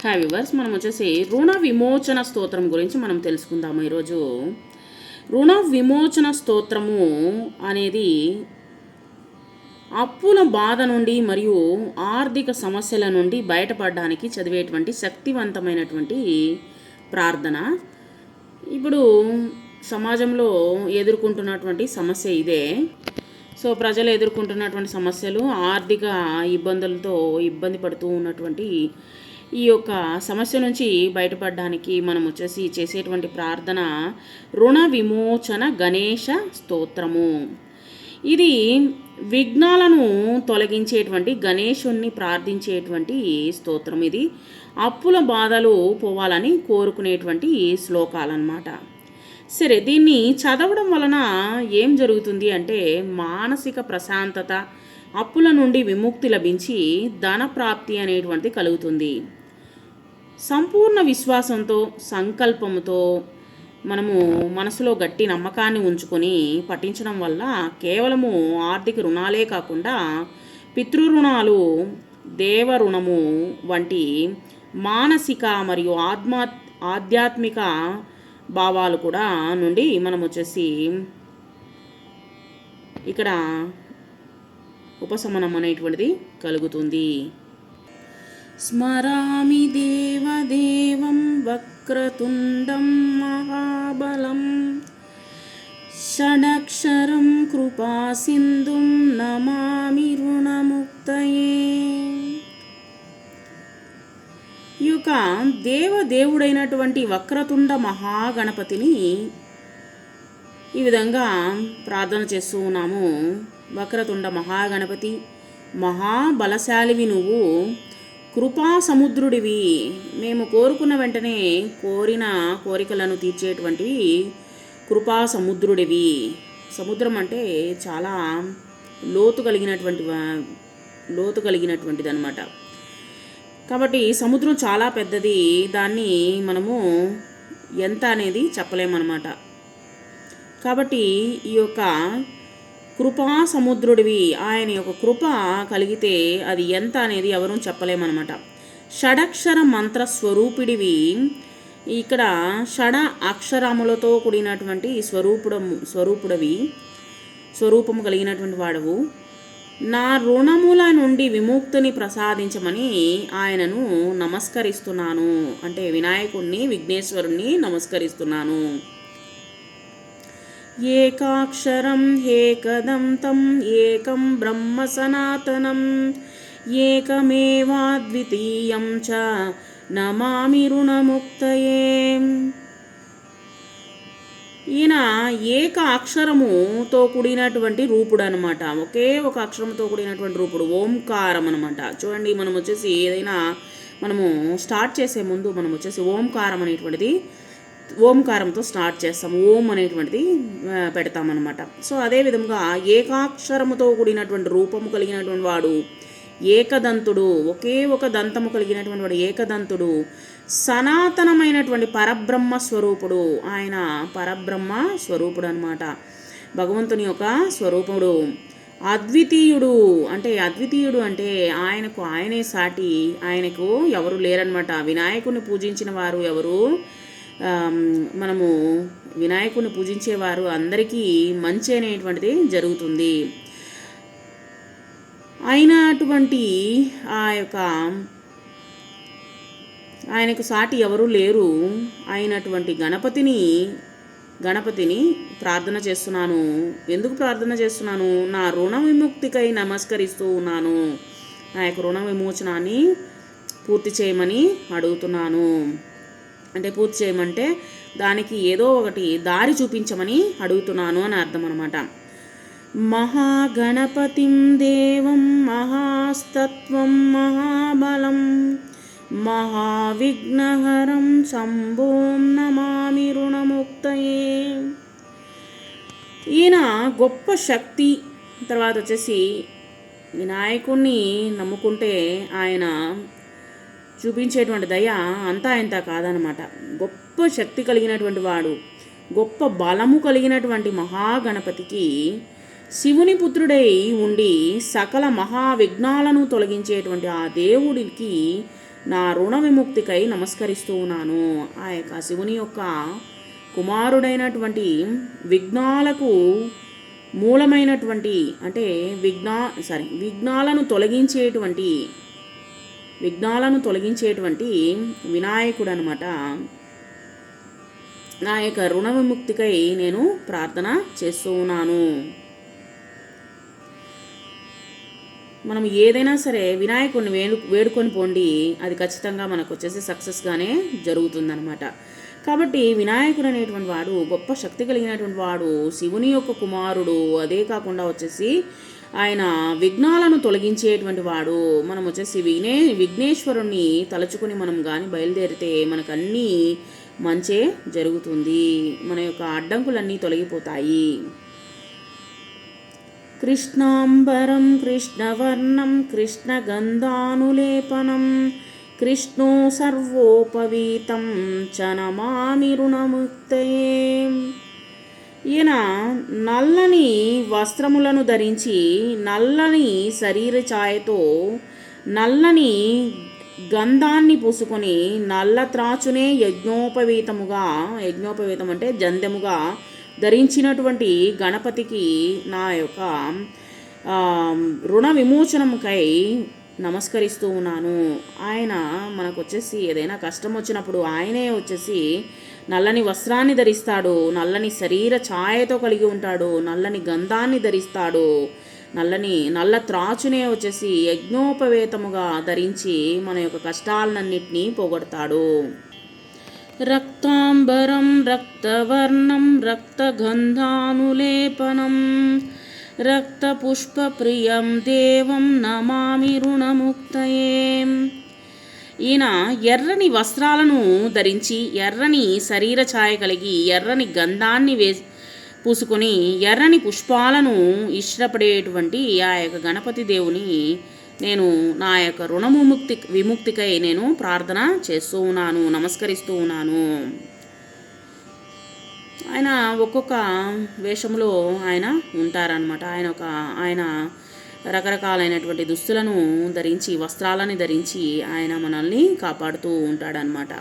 Hi viewers, మనం వచ్చేసి రుణ విమోచన స్తోత్రం గురించి మనం తెలుసుకుందాము ఈరోజు. రుణ విమోచన స్తోత్రము అనేది అప్పుల బాధ నుండి మరియు ఆర్థిక సమస్యల నుండి బయటపడడానికి చదివేటువంటి శక్తివంతమైనటువంటి ప్రార్థన. ఇప్పుడు సమాజంలో ఎదుర్కొంటున్నటువంటి సమస్య ఇదే. సో ప్రజలు ఎదుర్కొంటున్నటువంటి సమస్యలు, ఆర్థిక ఇబ్బందులతో ఇబ్బంది పడుతూ ఉన్నటువంటి ఈ యొక్క సమస్య నుంచి బయటపడడానికి మనం వచ్చేసి చేసేటువంటి ప్రార్థన రుణ విమోచన గణేష స్తోత్రము. ఇది విఘ్నాలను తొలగించేటువంటి గణేశుణ్ణి ప్రార్థించేటువంటి స్తోత్రం. ఇది అప్పుల బాధలు పోవాలని కోరుకునేటువంటి శ్లోకాలన్నమాట. సరే, దీన్ని చదవడం వలన ఏం జరుగుతుంది అంటే మానసిక ప్రశాంతత, అప్పుల నుండి విముక్తి లభించి ధన ప్రాప్తి అనేటువంటిది కలుగుతుంది. సంపూర్ణ విశ్వాసంతో, సంకల్పంతో మనము మనసులో గట్టి నమ్మకాన్ని ఉంచుకొని పఠించడం వల్ల కేవలము ఆర్థిక రుణాలే కాకుండా పితృరుణాలు, దేవ రుణము వంటి మానసిక మరియు ఆధ్యాత్మిక భావాలు కూడా నుండి మనం వచ్చేసి ఇక్కడ ఉపశమనం అనేటువంటిది కలుగుతుంది. స్మరామి దేవదేవం వక్రతుండం మహాబలం షడక్షరం కృపాసింధుం నమామి రుణముక్తయే. ఈ యొక్క దేవదేవుడైనటువంటి వక్రతుండ మహాగణపతిని ఈ విధంగా ప్రార్థన చేస్తూ ఉన్నాము. వక్రతుండ మహాగణపతి, మహాబలశాలివి నువ్వు, కృపా సముద్రుడివి, మేము కోరుకున్న వెంటనే కోరిన కోరికలను తీర్చేటువంటివి కృపా సముద్రుడివి. సముద్రం అంటే చాలా లోతు కలిగినటువంటిది అనమాట. కాబట్టి సముద్రం చాలా పెద్దది, దాన్ని మనము ఎంత అనేది చెప్పలేమన్నమాట. కాబట్టి ఈ యొక్క కృపా సముద్రుడివి, ఆయన యొక్క కృప కలిగితే అది ఎంత అనేది ఎవరూ చెప్పలేమన్నమాట. షడక్షర మంత్ర స్వరూపిడివి, ఇక్కడ షడ అక్షరములతో కూడినటువంటి స్వరూపము కలిగినటువంటి వాడవు. నా రుణముల నుండి విముక్తిని ప్రసాదించమని ఆయనను నమస్కరిస్తున్నాను. అంటే వినాయకుడిని, విఘ్నేశ్వరుణ్ణి నమస్కరిస్తున్నాను. ఏకాక్షరం ఏకదంతం ఏకం బ్రహ్మ సనాతనం ఏకమేవాద్వితీయం చ నమామి రుణముక్తయే. ఈయన ఏక అక్షరముతో కూడినటువంటి రూపుడు అనమాట. ఒకే ఒక అక్షరంతో కూడినటువంటి రూపుడు, ఓంకారం అనమాట. చూడండి, మనం వచ్చేసి ఏదైనా మనము స్టార్ట్ చేసే ముందు మనం వచ్చేసి ఓంకారం అనేటువంటిది ఓంకారంతో స్టార్ట్ చేస్తాం, ఓం అనేటువంటిది పెడతామన్నమాట. సో అదేవిధంగా ఏకాక్షరముతో కూడినటువంటి రూపము కలిగినటువంటి వాడు ఏకదంతుడు, ఒకే ఒక దంతము కలిగినటువంటి వాడు ఏకదంతుడు, సనాతనమైనటువంటి పరబ్రహ్మ స్వరూపుడు. ఆయన పరబ్రహ్మ స్వరూపుడు అనమాట, భగవంతుని యొక్క స్వరూపుడు. అద్వితీయుడు అంటే ఆయనకు ఆయనే సాటి, ఆయనకు ఎవరు లేరనమాట. వినాయకుడిని పూజించిన వారు ఎవరు, మనము వినాయకుడిని పూజించేవారు అందరికీ మంచి అనేటువంటిది జరుగుతుంది. అయినటువంటి ఆయనకు సాటి ఎవరు లేరు అయినటువంటి గణపతిని ప్రార్థన చేస్తున్నాను. ఎందుకు ప్రార్థన చేస్తున్నాను? నా రుణ విముక్తికై నమస్కరిస్తూ ఉన్నాను. నా యొక్క రుణ విమోచనాన్ని పూర్తి చేయమని అడుగుతున్నాను. అంటే పూర్తి చేయమంటే దానికి ఏదో ఒకటి దారి చూపించమని అడుగుతున్నాను అని అర్థం అనమాట. మహాగణపతిం దేవం మహాస్తత్వం మహాబలం మహావిఘ్నహరం శంభోం నమామి రుణముక్తయే. ఈయన గొప్ప శక్తి. తర్వాత వచ్చేసి వినాయకుడిని నమ్ముకుంటే ఆయన చూపించేటువంటి దయ అంతా ఇంత కాదనమాట. గొప్ప శక్తి కలిగినటువంటి వాడు, గొప్ప బలము కలిగినటువంటి మహాగణపతికి శివుని పుత్రుడై ఉండి సకల మహావిఘ్నాలను తొలగించేటువంటి ఆ దేవుడికి నా రుణ విముక్తికై నమస్కరిస్తూ ఉన్నాను. ఆ యొక్క శివుని యొక్క కుమారుడైనటువంటి విఘ్నాలకు మూలమైనటువంటి అంటే విఘ్నాలను తొలగించేటువంటి వినాయకుడు అనమాట. నా యొక్క రుణ విముక్తికై నేను ప్రార్థన చేస్తూ ఉన్నాను. మనం ఏదైనా సరే వినాయకుడిని వేడుకొని పోండి, అది ఖచ్చితంగా మనకు వచ్చేసి సక్సెస్గానే జరుగుతుందనమాట. కాబట్టి వినాయకుడు అనేటువంటి వాడు గొప్ప శక్తి కలిగినటువంటి వాడు, శివుని యొక్క కుమారుడు. అదే కాకుండా వచ్చేసి ఆయన విఘ్నాలను తొలగించేటువంటి వాడు. మనం వచ్చేసి విఘ్నేశ్వరుణ్ణి తలుచుకుని మనం కానీ బయలుదేరితే మనకు అన్నీ మంచే జరుగుతుంది, మన యొక్క అడ్డంకులన్నీ తొలగిపోతాయి. కృష్ణాంబరం కృష్ణవర్ణం కృష్ణగంధానులేపనం కృష్ణో సర్వోపవీతం చ నమామి రుణముక్తయే. ఈయన నల్లని వస్త్రములను ధరించి ఛాయతో నల్లని గంధాన్ని పూసుకొని నల్ల త్రాచునే యజ్ఞోపవీతం అంటే జందెముగా ధరించినటువంటి గణపతికి నా యొక్క రుణ విమోచనముకై నమస్కరిస్తూ ఉన్నాను. ఆయన మనకు వచ్చేసి ఏదైనా కష్టం వచ్చినప్పుడు ఆయనే వచ్చేసి నల్లని వస్త్రాన్ని ధరిస్తాడు, నల్లని శరీర ఛాయతో కలిగి ఉంటాడు, నల్లని గంధాన్ని ధరిస్తాడు, నల్ల త్రాచునే వచ్చేసి యజ్ఞోపవేతముగా ధరించి మన యొక్క కష్టాలన్నింటినీ పోగొడతాడు. రక్తాంబరం రక్తవర్ణం రక్తగంధానులేపనం రక్తపుష్పప్రియం దేవం నమామి రుణముక్తయే. ఈయన ఎర్రని వస్త్రాలను ధరించి ఎర్రని శరీర ఛాయ కలిగి ఎర్రని గంధాన్ని పూసుకొని ఎర్రని పుష్పాలను ఇష్టపడేటువంటి ఆ యొక్క గణపతి దేవుని నేను నా యొక్క విముక్తికై నేను ప్రార్థన చేస్తూ ఉన్నాను, నమస్కరిస్తూ ఉన్నాను. ఆయన ఒక్కొక్క వేషంలో ఆయన ఉంటారనమాట. ఆయన రకరకాలైనటువంటి దుస్తులను ధరించి వస్త్రాలని ధరించి ఆయన మనల్ని కాపాడుతూ ఉంటాడనమాట.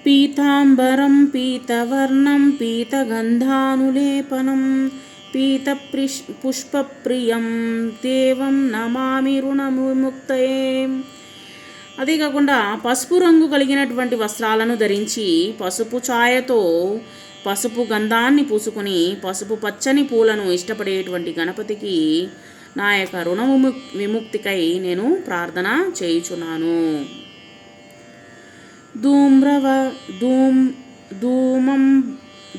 పీతాంబరం పీతవర్ణం పీతగంధానులేపనం పీత పుష్పప్రియం దేవం నమామి రుణముక్తయే. అదే కాకుండా పసుపు రంగు కలిగినటువంటి వస్త్రాలను ధరించి పసుపు ఛాయతో పసుపు గంధాన్ని పూసుకొని పసుపు పచ్చని పూలను ఇష్టపడేటువంటి గణపతికి నా యొక్క రుణ విముక్తికై నేను ప్రార్థన చేయుచున్నాను.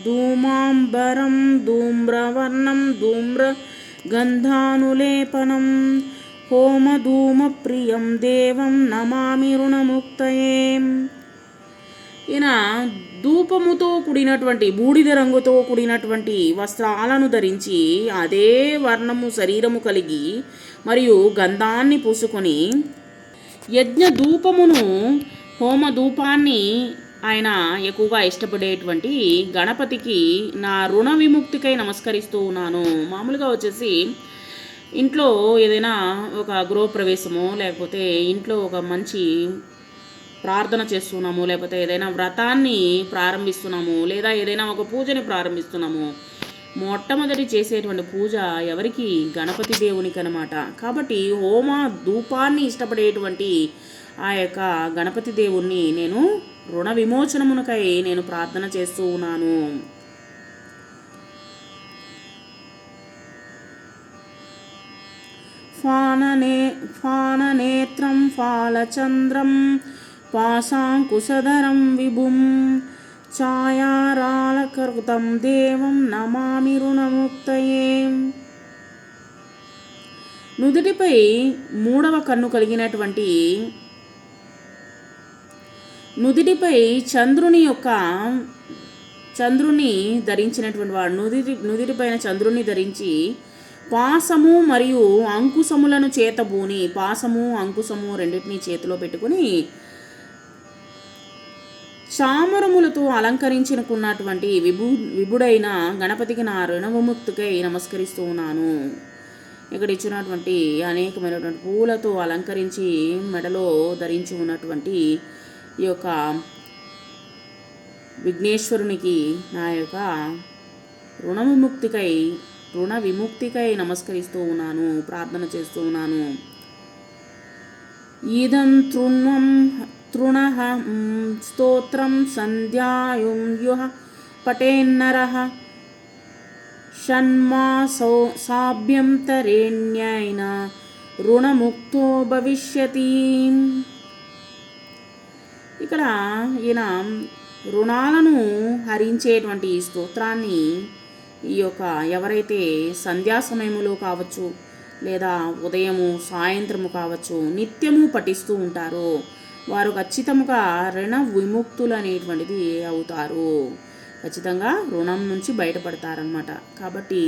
ధూమాంబరం ధూమ్రవర్ణం ధూమ్రగంధానులేపనం హోమధూమప్రియం దేవం నమామి రుణముక్తయే. ఈయన ధూపముతో కూడినటువంటి బూడిద రంగుతో కూడినటువంటి వస్త్రాలను ధరించి అదే వర్ణము శరీరము కలిగి మరియు గంధాన్ని పూసుకొని యజ్ఞ ధూపమును హోమ ధూపాన్ని ఆయన ఎక్కువగా ఇష్టపడేటువంటి గణపతికి నా రుణ విముక్తికై నమస్కరిస్తూ ఉన్నాను. మామూలుగా వచ్చేసి ఇంట్లో ఏదైనా ఒక గృహప్రవేశము లేకపోతే ఇంట్లో ఒక మంచి ప్రార్థన చేస్తున్నాము, లేకపోతే ఏదైనా వ్రతాన్ని ప్రారంభిస్తున్నాము, లేదా ఏదైనా ఒక పూజని ప్రారంభిస్తున్నాము, మొట్టమొదటి చేసేటువంటి పూజ ఎవరికి? గణపతి దేవునికి అనమాట. కాబట్టి హోమ ధూపాన్ని ఇష్టపడేటువంటి ఆ యొక్క గణపతి దేవుణ్ణి నేను రుణ విమోచనమునకై నేను ప్రార్థన చేస్తూ ఉన్నాను. ఫాననేత్రం ఫాలచంద్రం పాశాంకుశధరం విభుం ఛాయారాళకృతం దేవం నమామి రుణముక్తయే. నుదుటిపై మూడవ కన్ను కలిగినటువంటి నుదుటిపై చంద్రుని ధరించినటువంటి వాడు నుదిటిపైన చంద్రుని ధరించి పాసము మరియు అంకుశములను చేతబూని పాసము అంకుశము రెండింటినీ చేతిలో పెట్టుకుని చామరములతో అలంకరించుకున్నటువంటి విభుడైన గణపతికి నా రుణ విముక్తికై నమస్కరిస్తూ ఉన్నాను. ఇక్కడ ఇచ్చినటువంటి అనేకమైనటువంటి పూలతో అలంకరించి మెడలో ధరించి ఉన్నటువంటి ఈ యొక్క విఘ్నేశ్వరునికి నా యొక్క రుణ విముక్తికై నమస్కరిస్తూ ఉన్నాను, ప్రార్థన చేస్తూ ఉన్నాను. ఇదం తృణః స్తోత్రం సంధ్యాయుం యుః పఠేన్నరః షణ్మాసో సాభ్యంతరేణ్యైన రుణముక్తో భవిష్యతి. ఇక్కడ ఈయన రుణాలను హరించేటువంటి ఈ స్తోత్రాన్ని ఈ యొక్క ఎవరైతే సంధ్యా సమయములో కావచ్చు లేదా ఉదయము సాయంత్రము కావచ్చు నిత్యము పఠిస్తూ ఉంటారో వారు ఖచ్చితంగా రుణ విముక్తులు అనేటువంటిది అవుతారు, ఖచ్చితంగా రుణం నుంచి బయటపడతారనమాట. కాబట్టి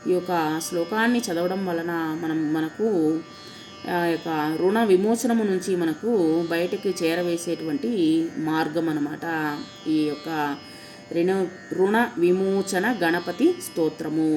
ఈ యొక్క శ్లోకాన్ని చదవడం వలన మనకు యొక్క రుణ విమోచనము నుంచి మనకు బయటకు చేరవేసేటువంటి మార్గం అన్నమాట ఈ యొక్క రుణ విమోచన గణపతి స్తోత్రము.